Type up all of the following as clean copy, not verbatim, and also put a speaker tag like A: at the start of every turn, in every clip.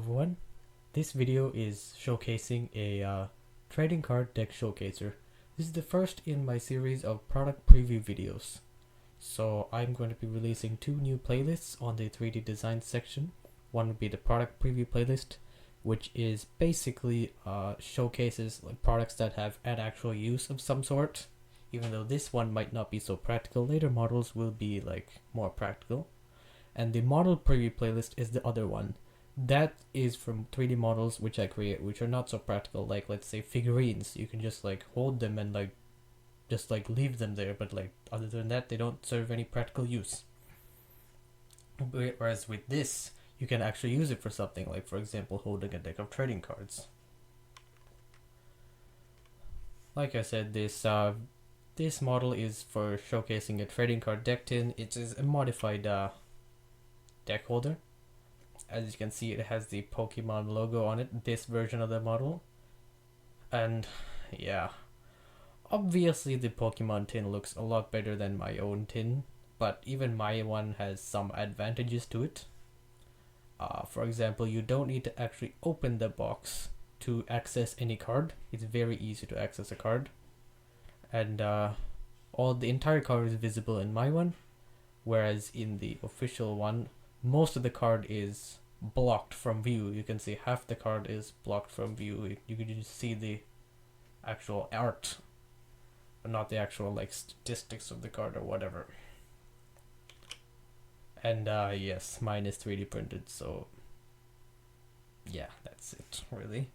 A: everyone. This video is showcasing a trading card deck showcaser. This is the first in my series of product preview videos. So I'm going to be releasing two new playlists on the 3D design section. One would be the product preview playlist, which is basically showcases like products that have an actual use of some sort. Even though this one might not be so practical, later models will be like more practical. And the model preview playlist is the other one. That is from 3D models which I create, which are not so practical, like let's say figurines. You can just like hold them and like just like leave them there, but like other than that they don't serve any practical use. Whereas with this, you can actually use it for something, like for example holding a deck of trading cards. Like I said, this model is for showcasing a trading card deck tin. It is a modified deck holder. As you can see, it has the Pokemon logo on it, this version of the model. And yeah, obviously the Pokemon tin looks a lot better than my own tin, but even my one has some advantages to it. For example, you don't need to actually open the box to access any card. It's very easy to access a card. And the entire card is visible in my one, whereas in the official one, most of the card is blocked from view. You can see half the card is blocked from view. You can just see the actual art, but not the actual like statistics of the card or whatever. And yes, mine is 3D printed, so yeah, that's it really.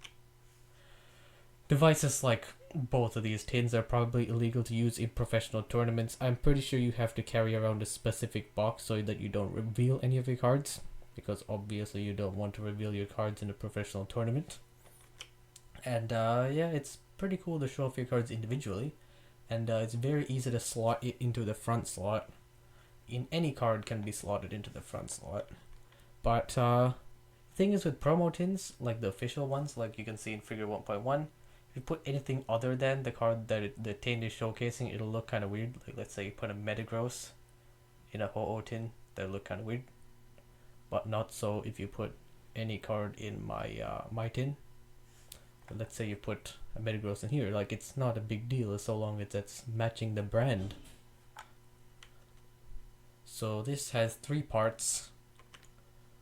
A: Devices like both of these tins are probably illegal to use in professional tournaments. I'm pretty sure you have to carry around a specific box so that you don't reveal any of your cards, because obviously you don't want to reveal your cards in a professional tournament. And yeah, it's pretty cool to show off your cards individually, and it's very easy to slot it into the front slot. In any card can be slotted into the front slot. But thing is with promo tins, like the official ones, like you can see in figure 1.1, if you put anything other than the card that the tin is showcasing, it'll look kind of weird. Like let's say you put a Metagross in a Ho-Oh tin, that'll look kind of weird. But not so if you put any card in my tin. But let's say you put a Metagross in here, like it's not a big deal so long as it's matching the brand. So this has three parts.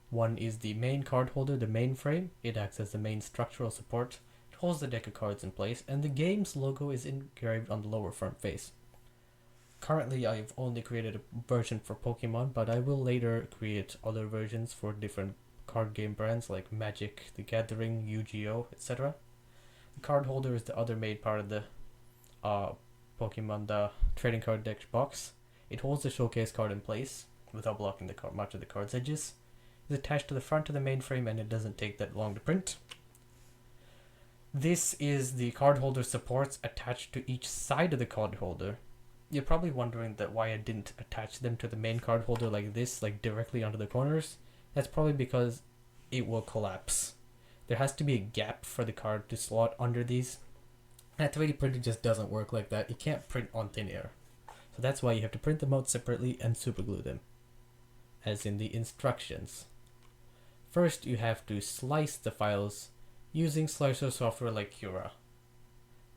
A: One is the main card holder, the main frame. It acts as the main structural support. It holds the deck of cards in place, and the game's logo is engraved on the lower front face. Currently, I've only created a version for Pokemon, but I will later create other versions for different card game brands like Magic, The Gathering, Yu-Gi-Oh, etc. The card holder is the other main part of the Pokemon the trading card deck box. It holds the showcase card in place without blocking the card, much of the card's edges. It's attached to the front of the main frame, and it doesn't take that long to print. This is the card holder supports attached to each side of the card holder. You're probably wondering that why I didn't attach them to the main card holder like this, like directly onto the corners. That's probably because it will collapse. There has to be a gap for the card to slot under these. And 3D printing just doesn't work like that. You can't print on thin air. So that's why you have to print them out separately and superglue them, as in the instructions. First, you have to slice the files using slicer software like Cura.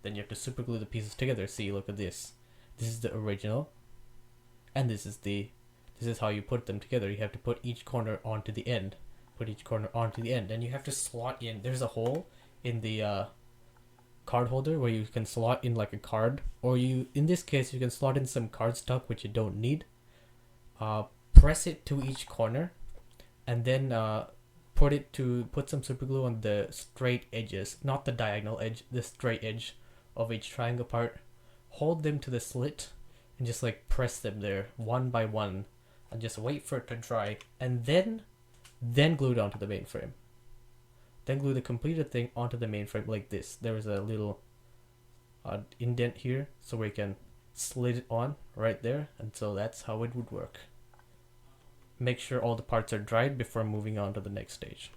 A: Then you have to superglue the pieces together. See, look at this. This is the original, and this is how you put them together. You have to put each corner onto the end. Put each corner onto the end, and you have to slot in. There's a hole in the card holder where you can slot in like a card, or in this case you can slot in some cardstock which you don't need. Press it to each corner, and then put some super glue on the straight edges, not the diagonal edge, the straight edge of each triangle part. Hold them to the slit and just like press them there one by one, and just wait for it to dry, and then glue it onto the main frame. Then glue the completed thing onto the main frame like this. There is a little indent here, so we can slit it on right there, and so that's how it would work. Make sure all the parts are dried before moving on to the next stage.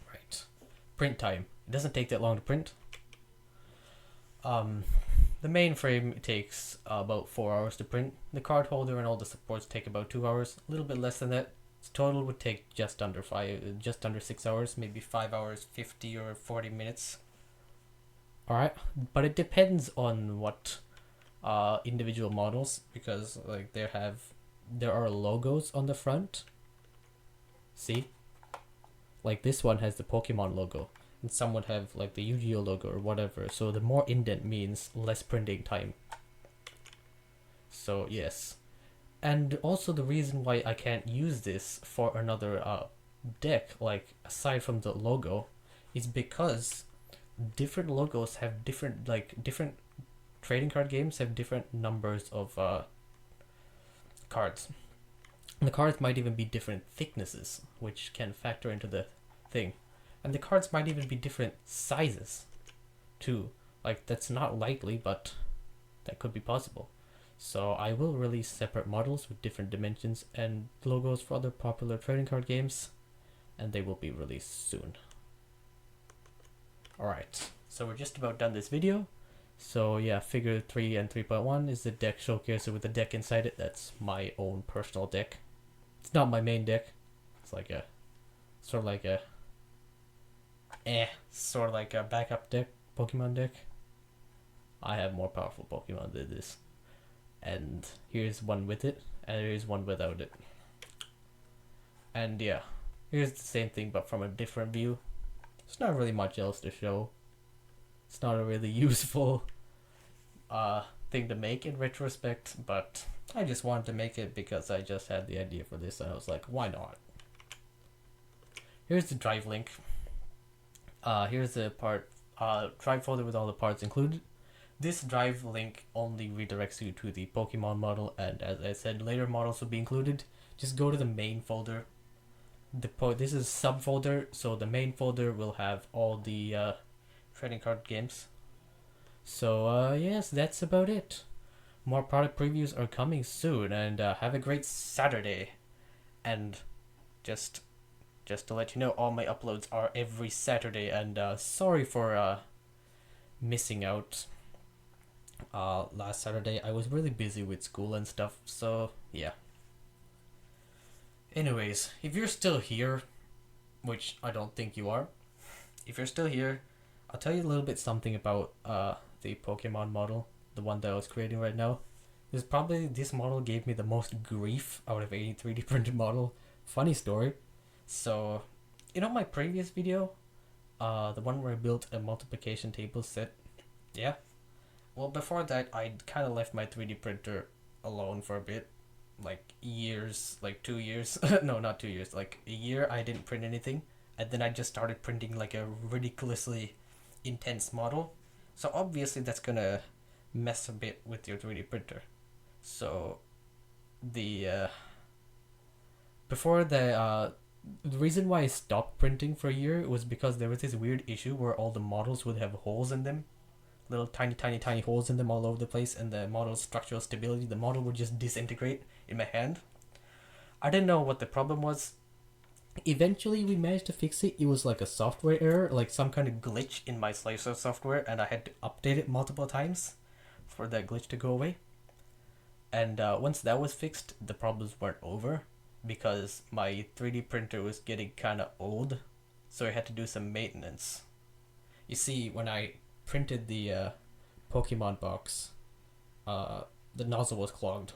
A: Right. Print time. It doesn't take that long to print. The main frame takes about 4 hours to print. The card holder and all the supports take about 2 hours, a little bit less than that. Total would take just under 6 hours, maybe 5 hours, 50 or 40 minutes. All right, but it depends on what individual models, because like there are logos on the front. See, like this one has the Pokemon logo, and some would have like the Yu-Gi-Oh logo or whatever. So the more indent means less printing time. So yes. And also the reason why I can't use this for another deck, like aside from the logo, is because different logos have different trading card games have different numbers of cards. And the cards might even be different thicknesses, which can factor into the thing. And the cards might even be different sizes, too. Like, that's not likely, but that could be possible. So I will release separate models with different dimensions and logos for other popular trading card games, and they will be released soon. Alright, so we're just about done this video. So yeah, figure 3 and 3.1 is the deck showcase with the deck inside it. That's my own personal deck. It's not my main deck. It's like a sort of like a backup deck, Pokemon deck. I have more powerful Pokemon than this. And here's one with it, and here's one without it. And yeah, here's the same thing but from a different view. There's not really much else to show. It's not a really useful thing to make in retrospect, but I just wanted to make it because I just had the idea for this and I was like, why not? Here's the drive link. Here's the drive folder with all the parts included. This drive link only redirects you to the Pokemon model, and as I said, later models will be included. Just go to the main folder. This is subfolder, so the main folder will have all the trading card games. So yes, that's about it. More product previews are coming soon, and have a great Saturday. And just to let you know, all my uploads are every Saturday, and sorry for missing out. Last Saturday I was really busy with school and stuff, so yeah. Anyways, if you're still here, which I don't think you are, if you're still here, I'll tell you a little bit something about the Pokemon model, the one that I was creating right now. This model gave me the most grief out of any 3D printed model. Funny story. So, my previous video, the one where I built a multiplication table set, yeah? Well, before that, I kind of left my 3D printer alone for a bit. Like 2 years. No, not 2 years. Like a year, I didn't print anything. And then I just started printing like a ridiculously intense model. So obviously that's gonna mess a bit with your 3D printer. So the reason why I stopped printing for a year was because there was this weird issue where all the models would have holes in them, little tiny holes in them all over the place, and the model's structural stability, the model would just disintegrate in my hand. I didn't know what the problem was. Eventually we managed to fix it. It was like a software error, like some kind of glitch in my Slicer software, and I had to update it multiple times for that glitch to go away. And once that was fixed, the problems weren't over, because my 3D printer was getting kind of old, so I had to do some maintenance. You see, when I printed the Pokemon box, the nozzle was clogged.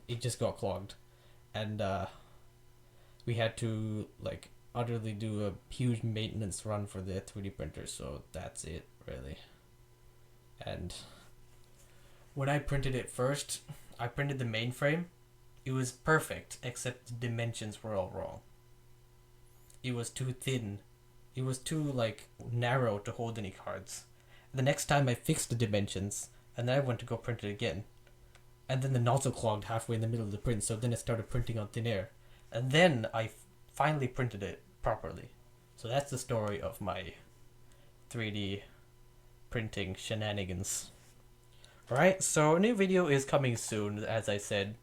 A: It just got clogged, and we had to like utterly do a huge maintenance run for the 3D printer. So that's it, really. And when I printed it first, I printed the mainframe. It was perfect, except the dimensions were all wrong. It was too thin. It was too like narrow to hold any cards. The next time I fixed the dimensions, and then I went to go print it again. And then the nozzle clogged halfway in the middle of the print, so then it started printing on thin air. And then I finally printed it properly. So that's the story of my 3D printing shenanigans. Alright, so a new video is coming soon, as I said.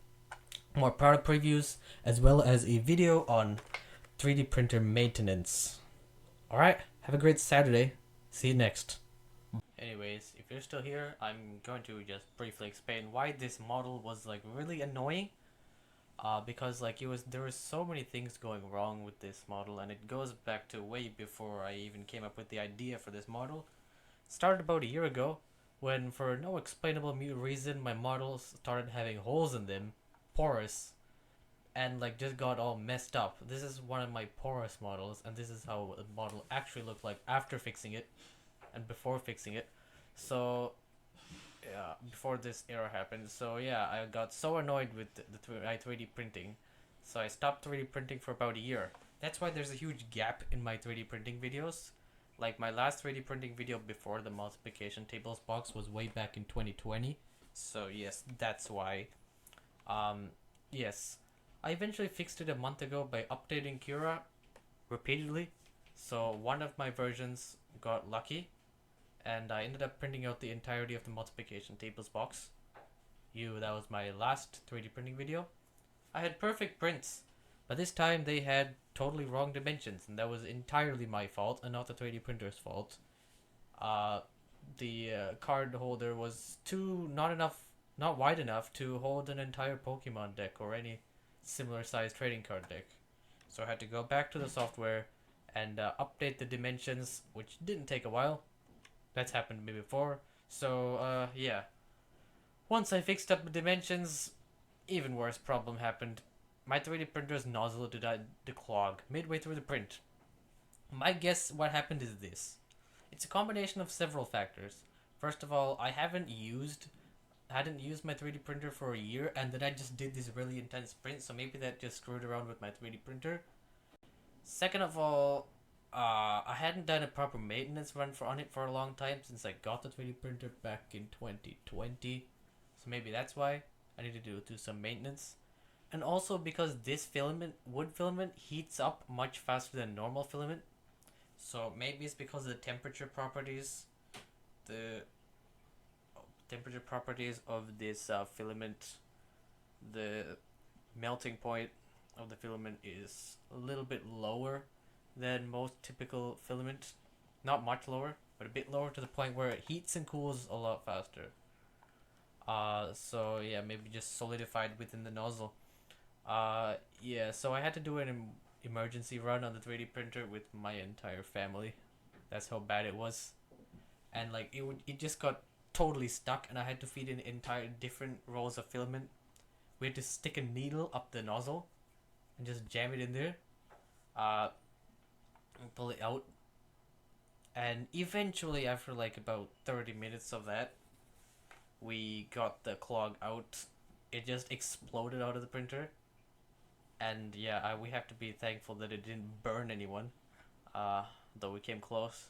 A: More product previews, as well as a video on 3D printer maintenance. Alright, have a great Saturday. See you next. Anyways, if you're still here, I'm going to just briefly explain why this model was like really annoying. because like there was so many things going wrong with this model, and it goes back to way before I even came up with the idea for this model. It started about a year ago, when for no explainable reason my models started having holes in them, porous, and like just got all messed up. This is one of my porous models, and this is how the model actually looked like after fixing it and before fixing it. So yeah, before this error happened. So yeah, I got so annoyed with my 3D printing, so I stopped 3D printing for about a year. That's why there's a huge gap in my 3D printing videos. Like my last 3D printing video before the multiplication tables box was way back in 2020. So yes, that's why. Um, yes, I eventually fixed it a month ago by updating Cura repeatedly. So one of my versions got lucky, and I ended up printing out the entirety of the multiplication tables box. That was my last 3D printing video. I had perfect prints, but this time they had totally wrong dimensions, and that was entirely my fault and not the 3D printer's fault. Uh, the card holder was not wide enough to hold an entire Pokemon deck or any similar sized trading card deck. So I had to go back to the software and update the dimensions, which didn't take a while. That's happened to me before. So yeah, once I fixed up the dimensions, even worse problem happened. My 3D printer's nozzle did declog midway through the print. My guess what happened is this. It's a combination of several factors. First of all, I hadn't used my 3D printer for a year, and then I just did this really intense print, so maybe that just screwed around with my 3D printer. Second of all, I hadn't done a proper maintenance run on it for a long time since I got the 3D printer back in 2020, so maybe that's why I needed to do some maintenance. And also because this wood filament, heats up much faster than normal filament, so maybe it's because of the the temperature properties of this filament. The melting point of the filament is a little bit lower than most typical filament. Not much lower, but a bit lower to the point where it heats and cools a lot faster. So yeah, maybe just solidified within the nozzle. Yeah, so I had to do an emergency run on the 3D printer with my entire family. That's how bad it was. And like it just got totally stuck, and I had to feed in entire different rolls of filament. We had to stick a needle up the nozzle and just jam it in there, uh, and pull it out. And eventually, after like about 30 minutes of that, we got the clog out. It just exploded out of the printer, and yeah, we have to be thankful that it didn't burn anyone. Though we came close.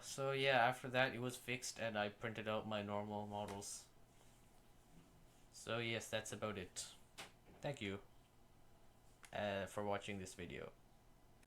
A: So yeah, after that it was fixed, and I printed out my normal models. So yes, that's about it. Thank you for watching this video.